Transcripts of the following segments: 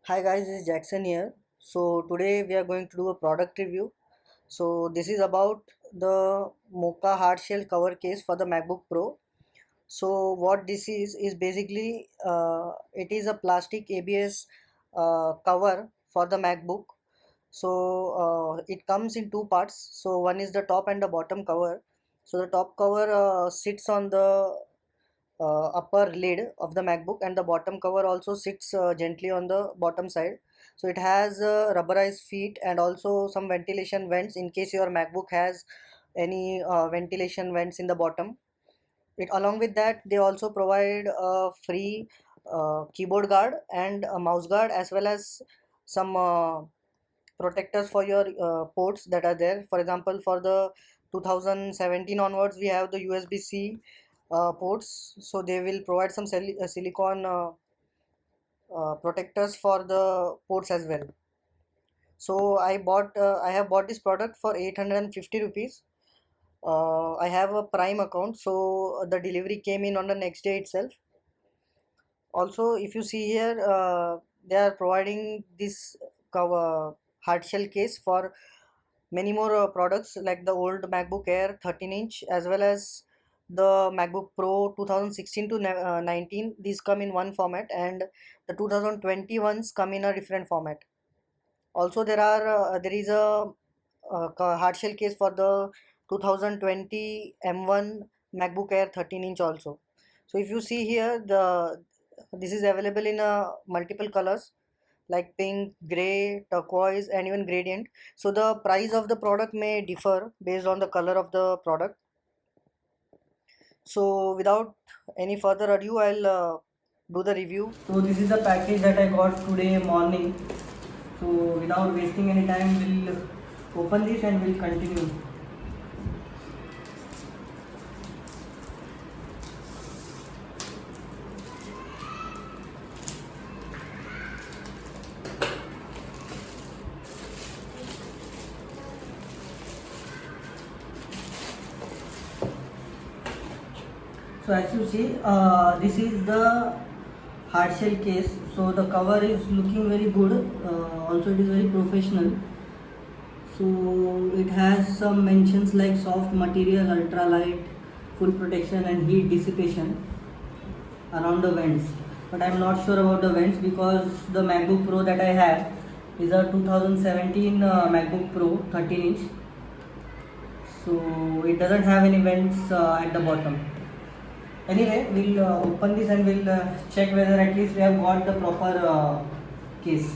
Hi guys, this is Jackson here. So today we are going to do a product review. So this is about the Mocha hard shell cover case for the MacBook Pro. So what this is basically it is a plastic ABS cover for the MacBook. So it comes in two parts. So one is the top and the bottom cover. So the top cover sits on the upper lid of the MacBook, and the bottom cover also sits gently on the bottom side. So it has rubberized feet and also some ventilation vents in case your MacBook has any ventilation vents in the bottom. It along with that they also provide a free keyboard guard and a mouse guard, as well as some protectors for your ports that are there. For example, for the 2017 onwards we have the USB-C ports, so they will provide some silicon protectors for the ports as well. So I have bought this product for 850 rupees. I have a Prime account, so the delivery came in on the next day itself. Also, if you see here, they are providing this cover hard shell case for many more products like the old MacBook Air 13-inch, as well as the MacBook Pro 2016 to 19. These come in one format, and the 2020 ones come in a different format. Also, there is a hard shell case for the 2020 M1 MacBook Air 13-inch also. So if you see here, the this is available in multiple colors like pink, gray, turquoise, and even gradient. So the price of the product may differ based on the color of the product. So without any further ado, I'll do the review. So this is the package that I got today morning. So without wasting any time, we'll open this and we'll continue. So as you see, this is the hard shell case. So the cover is looking very good. Also it is very professional. So it has some mentions like soft material, ultralight, full protection and heat dissipation around the vents. But I am not sure about the vents because the MacBook Pro that I have is a 2017 MacBook Pro 13-inch. So it doesn't have any vents at the bottom. Anyway, we'll open this and we'll check whether at least we have got the proper case.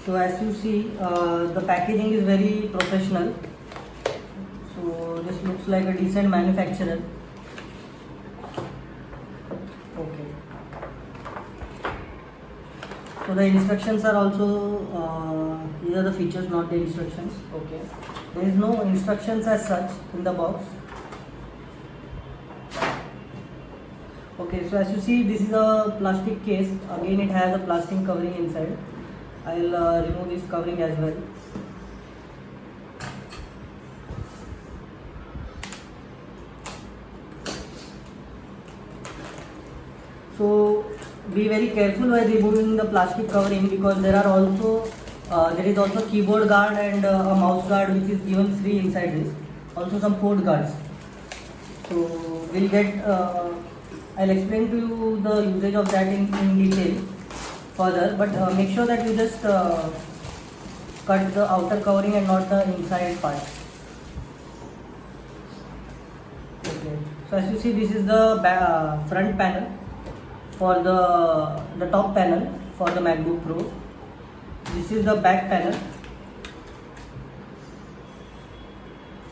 So as you see, the packaging is very professional. So this looks like a decent manufacturer. Okay. So the instructions are also, these are the features, not the instructions. Okay. There is no instructions as such in the box. Okay, so as you see, this is a plastic case. Again, it has a plastic covering inside. I'll remove this covering as well. So be very careful while removing the plastic covering, because there is also keyboard guard and a mouse guard which is given free inside this. Also some port guards. So we'll get I'll explain to you the usage of that in detail further, but make sure that you just cut the outer covering and not the inside part. Okay. So as you see, this is the front panel for the top panel for the MacBook Pro. This is the back panel.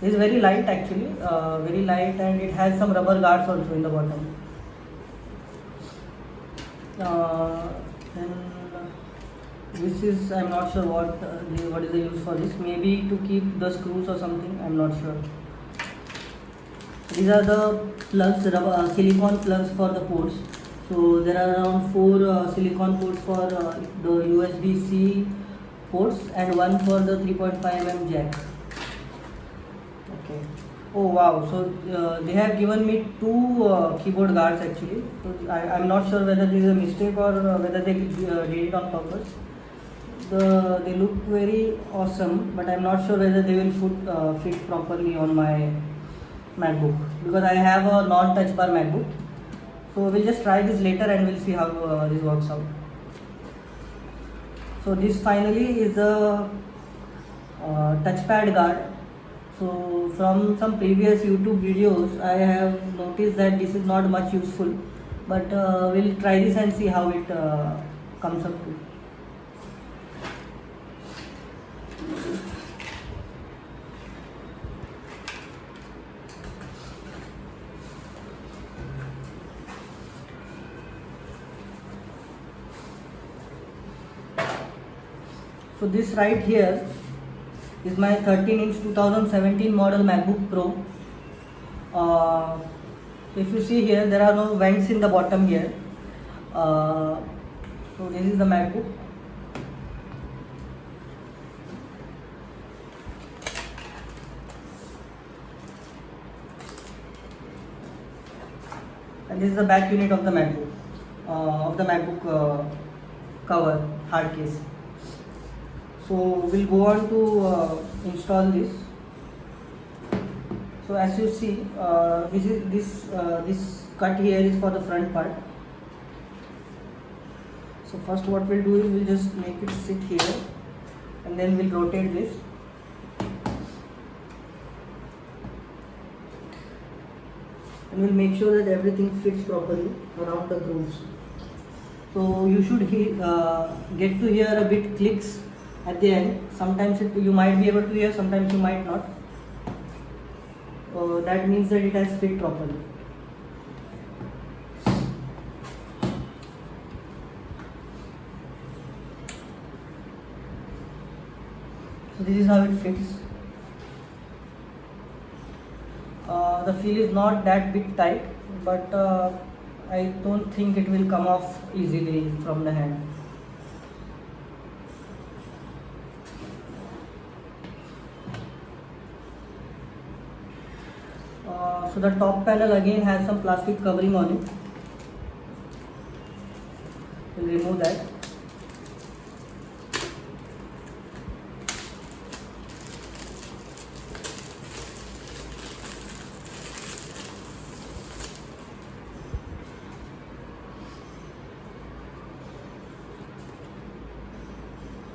It is very light actually, very light, and it has some rubber guards also in the bottom. Then this is, I'm not sure what is the use for this. Maybe to keep the screws or something. I'm not sure. These are the plugs, silicone plugs for the ports. So there are around 4 silicone ports for the USB-C ports and one for the 3.5 mm jack. Okay. Oh wow! So they have given me 2 keyboard guards actually. So I'm not sure whether this is a mistake or whether they did it on purpose. They look very awesome, but I'm not sure whether they will fit properly on my MacBook, because I have a non-touch bar MacBook. So we'll just try this later and we'll see how this works out. So this finally is a touchpad guard. So from some previous YouTube videos, I have noticed that this is not much useful, but we'll try this and see how it comes up to. So this right here is my 13-inch 2017 model MacBook Pro. If you see here, there are no vents in the bottom here. So this is the MacBook. And this is the back unit of the MacBook, cover, hard case. So we'll go on to install this. So as you see, this cut here is for the front part. So first what we'll do is we'll just make it sit here, and then we'll rotate this. And we'll make sure that everything fits properly around the grooves. So you should get to hear a bit clicks at the end. Sometimes you might be able to hear, sometimes you might not. That means that it has fit properly. So this is how it fits. The feel is not that bit tight, but I don't think it will come off easily from the hand. So the top panel again has some plastic covering on it. We'll remove that.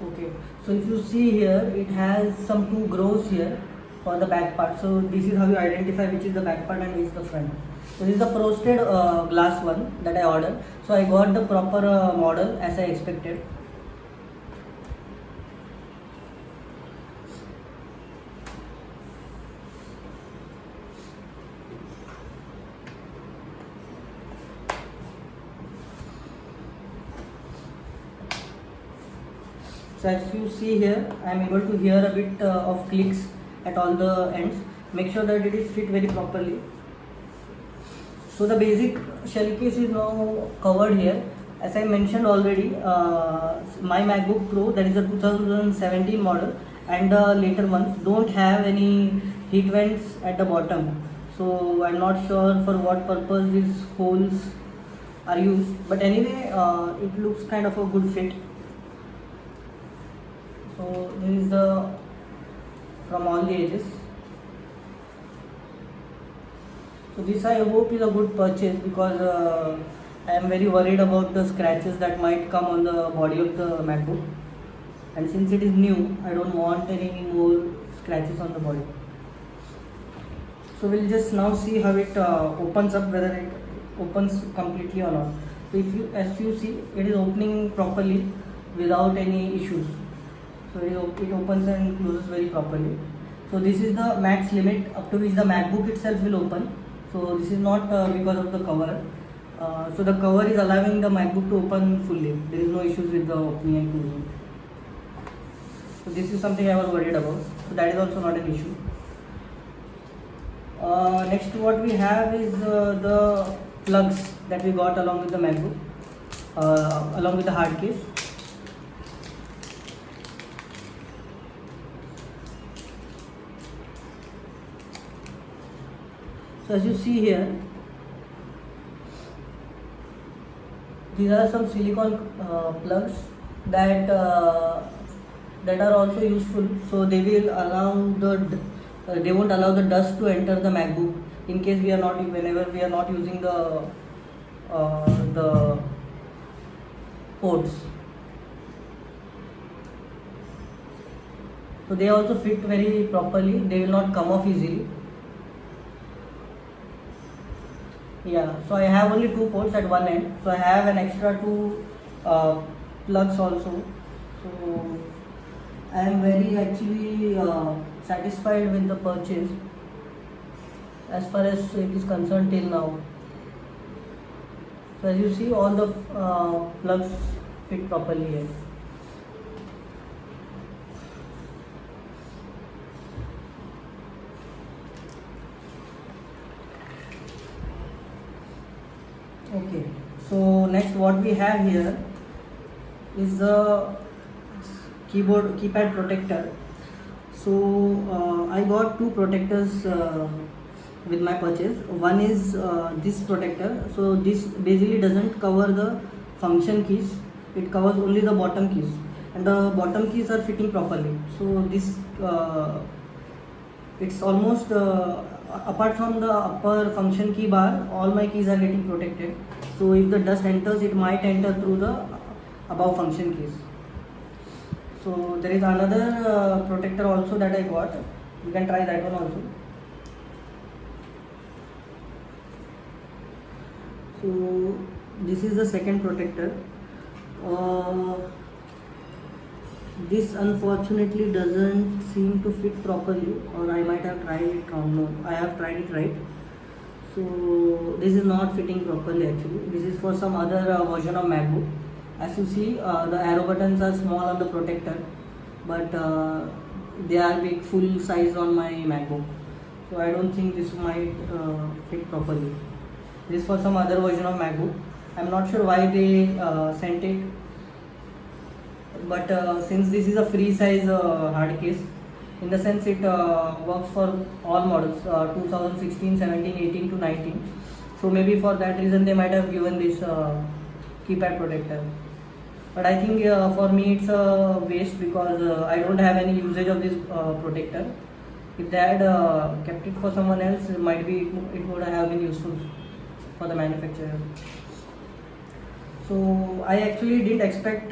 Okay, so if you see here, it has some 2 grooves here for the back part. So this is how you identify which is the back part and which is the front. So this is the frosted glass one that I ordered. So I got the proper model as I expected. So as you see here, I am able to hear a bit of clicks at all the ends. Make sure that it is fit very properly. So the basic shell case is now covered here. As I mentioned already, my MacBook Pro, that is the 2017 model, and the later ones don't have any heat vents at the bottom. So I'm not sure for what purpose these holes are used, but anyway, it looks kind of a good fit. So this is the from all the edges. So this I hope is a good purchase, because I am very worried about the scratches that might come on the body of the MacBook, and since it is new, I don't want any more scratches on the body. So we'll just now see how it opens up, whether it opens completely or not. So as you see, it is opening properly without any issues. So it opens and closes very properly. So this is the max limit up to which the MacBook itself will open. So this is not because of the cover. So the cover is allowing the MacBook to open fully. There is no issues with the opening and closing. So this is something I was worried about. So that is also not an issue. Next what we have is the plugs that we got along with the MacBook, along with the hard case. So as you see here, these are some silicone plugs that that are also useful. So they will allow they won't allow the dust to enter the MacBook in case whenever we are not using the ports. So they also fit very properly. They will not come off easily. Yeah, so I have only two ports at one end, so I have an extra two plugs also. So I am very actually satisfied with the purchase as far as it is concerned till now. So as you see, all the plugs fit properly here. Okay, so next what we have here is the keypad protector. So I got two protectors with my purchase. One is this protector. So this basically doesn't cover the function keys, it covers only the bottom keys, and the bottom keys are fitting properly. So this it's almost apart from the upper function key bar, all my keys are getting protected. So if the dust enters, it might enter through the above function keys. So there is another protector also that I got. You can try that one also. So this is the second protector. This unfortunately doesn't seem to fit properly, or I might have tried it wrong. No, I have tried it right. So this is not fitting properly actually. This is for some other version of MacBook. As you see, the arrow buttons are small on the protector, but they are big full size on my MacBook. So I don't think this might fit properly. This is for some other version of MacBook. I'm not sure why they sent it, but since this is a free size hard case, in the sense it works for all models 2016, 17, 18 to 19. So maybe for that reason they might have given this keypad protector. But I think for me it's a waste, because I don't have any usage of this protector. If they had kept it for someone else, it would have been useful for the manufacturer. So I actually didn't expect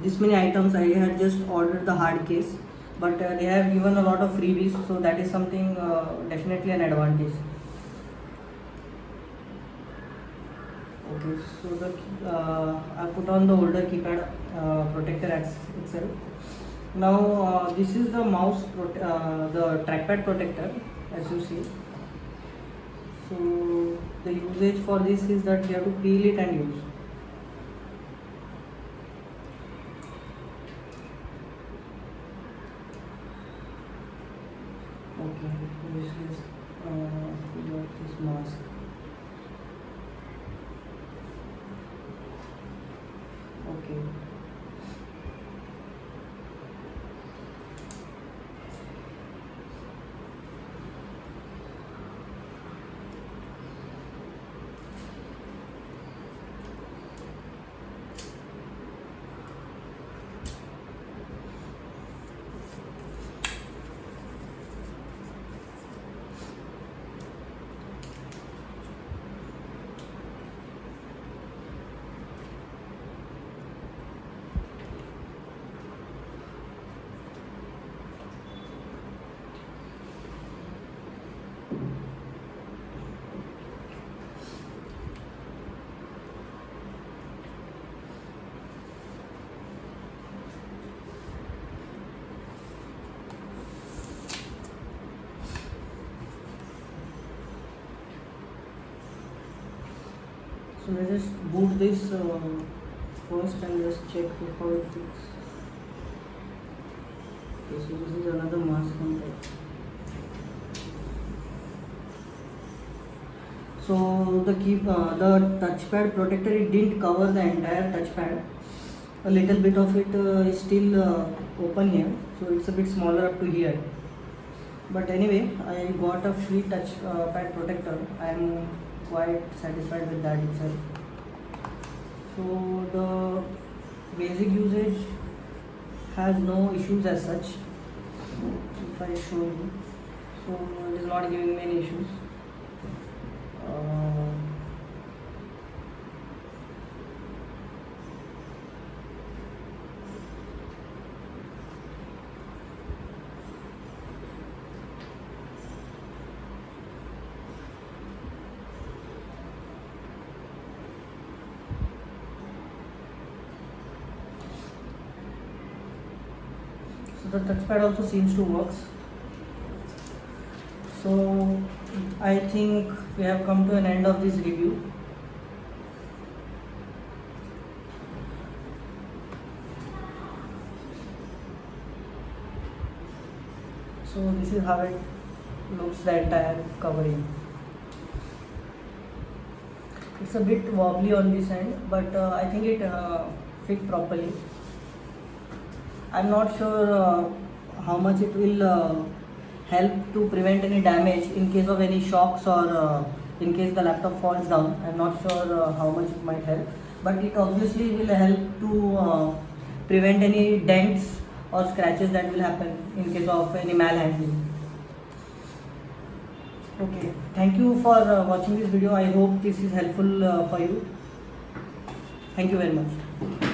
this many items. I had just ordered the hard case, but they have given a lot of freebies, so that is something definitely an advantage. Okay, so I put on the older keypad protector itself. Now this is the the trackpad protector, as you see. So the usage for this is that you have to peel it and use. Okay, this is this mask. Okay. So let's just boot this first and just check how it fits. Okay, so this is another mask contact. So the touchpad protector, it didn't cover the entire touchpad. A little bit of it is still open here, so it's a bit smaller up to here. But anyway, I got a free touchpad protector. I am quite satisfied with that itself. So the basic usage has no issues as such. If I show you, so it is not giving me any issues. So the touchpad also seems to work. So I think we have come to an end of this review. So this is how it looks, the entire covering. It's a bit wobbly on this end, but I think it fit properly. I'm not sure how much it will help to prevent any damage in case of any shocks, or in case the laptop falls down. I'm not sure how much it might help, but it obviously will help to prevent any dents or scratches that will happen in case of any malhandling. Okay, thank you for watching this video. I hope this is helpful for you. Thank you very much.